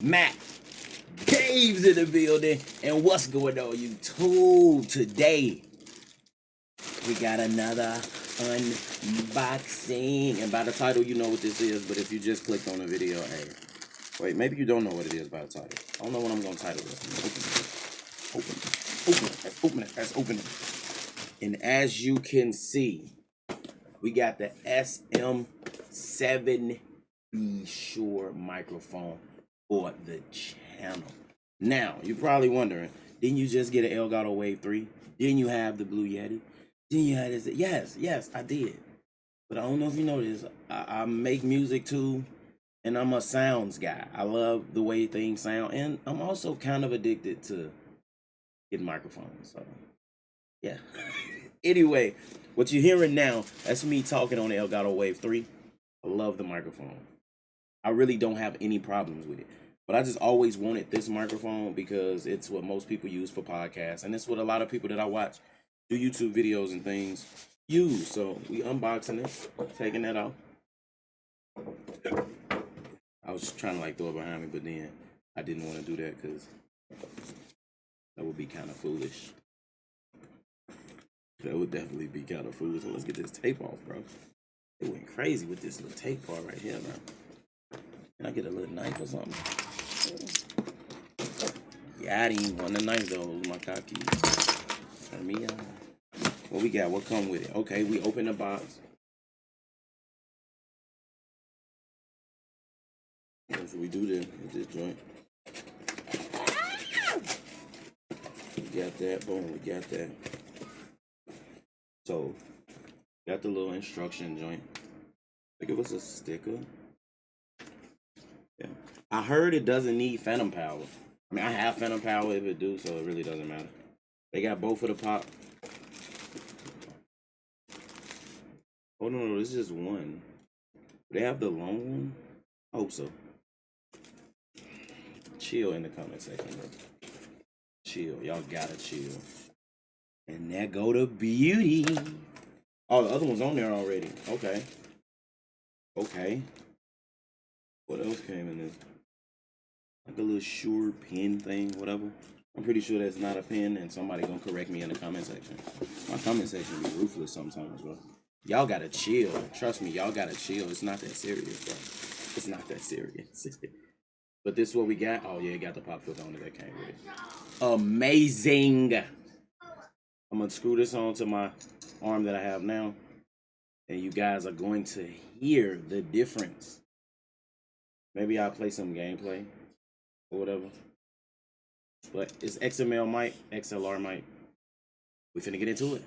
Matt Caves in the building. And what's going on, YouTube? Today, we got another unboxing. And by the title, you know what this is. But if you just clicked on the video, hey. Wait, maybe you don't know what it is by the title. I don't know what I'm going to title this. Open it. Let's open it. And as you can see, we got the Sm7B Shure microphone for the channel. Now, you're probably wondering, didn't you just get an Elgato Wave 3? Didn't you have the Blue Yeti? Didn't you have this? Yes, I did. But I don't know if you know this. I make music too, and I'm a sounds guy. I love the way things sound, and I'm also kind of addicted to getting microphones. So, yeah. Anyway, what you're hearing now, that's me talking on the Elgato Wave 3. I love the microphone. I really don't have any problems with it. But I just always wanted this microphone because it's what most people use for podcasts. And it's what a lot of people that I watch do YouTube videos and things use. So we unboxing it, taking that off. I was just trying to like throw it behind me, but then I didn't want to do that because that would be kind of foolish. That would definitely be kind of foolish. So let's get this tape off, bro. It went crazy with this little tape part right here, bro. Can I get a little knife or something? Yeah, I didn't even want the knife though. It was my car keys. Turn me on. What we got? What come with it? Okay, we open the box. What should we do then with this joint? We got that. Boom, we got that. So, got the little instruction joint. They give us a sticker. Yeah. I heard it doesn't need phantom power. I mean, I have phantom power if it do, so it really doesn't matter. They got both of the pop. Oh, no, this is just one. They have the long one? I hope so. Chill in the comment section, bro. Chill. Y'all gotta chill. And there go the beauty. Oh, the other one's on there already. Okay. Okay. What else came in this? Like a little Shure pen thing, whatever. I'm pretty sure that's not a pen, and somebody gonna correct me in the comment section. My comment section be ruthless sometimes, bro. Y'all gotta chill. Trust me, y'all gotta chill. It's not that serious, bro. It's not that serious. But this is what we got. Oh yeah, it got the pop filter on it that came with it. Amazing. I'm gonna screw this onto my arm that I have now, and you guys are going to hear the difference. Maybe I'll play some gameplay or whatever. But it's XML mic, XLR mic. We finna get into it.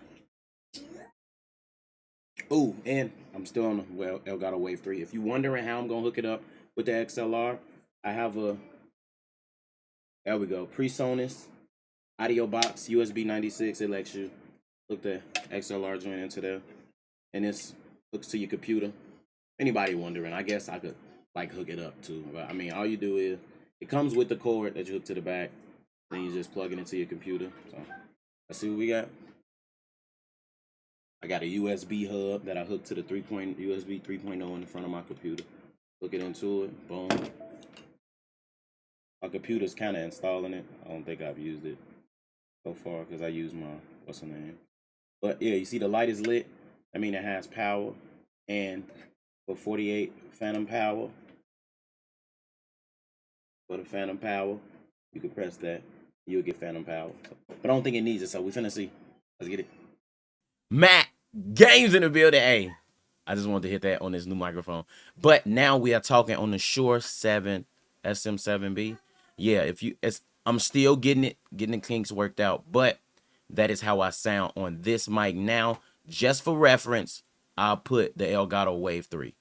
Oh, and I'm still on the Elgato Wave 3. If you're wondering how I'm gonna hook it up with the XLR, I have a, there we go, PreSonus audio box, USB 96. It lets you hook the XLR joint into there. And this hooks to your computer. Anybody wondering, I guess I could like hook it up too. But I mean, all you do is, it comes with the cord that you hook to the back. Then you just plug it into your computer. So let's see what we got. I got a USB hub that I hooked to the USB 3.0 in the front of my computer. Hook it into it. Boom. My computer's kind of installing it. I don't think I've used it so far because I use my, what's the name? But yeah, you see the light is lit. I mean, it has power. And for 48 phantom power, for the phantom power, you can press that. You'll get phantom power. But I don't think it needs it, so we finna see. Let's get it. Matt Games in the building. Hey, I just wanted to hit that on this new microphone. But now we are talking on the Shure Sm7B. Yeah, I'm still getting the kinks worked out, but that is how I sound on this mic now. Just for reference, I'll put the Elgato Wave 3.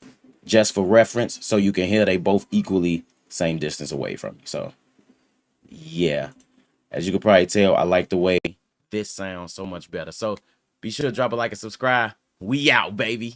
Just for reference, so you can hear they both equally same distance away from you. So, yeah. As you can probably tell, I like the way this sounds so much better. So, be sure to drop a like and subscribe. We out, baby.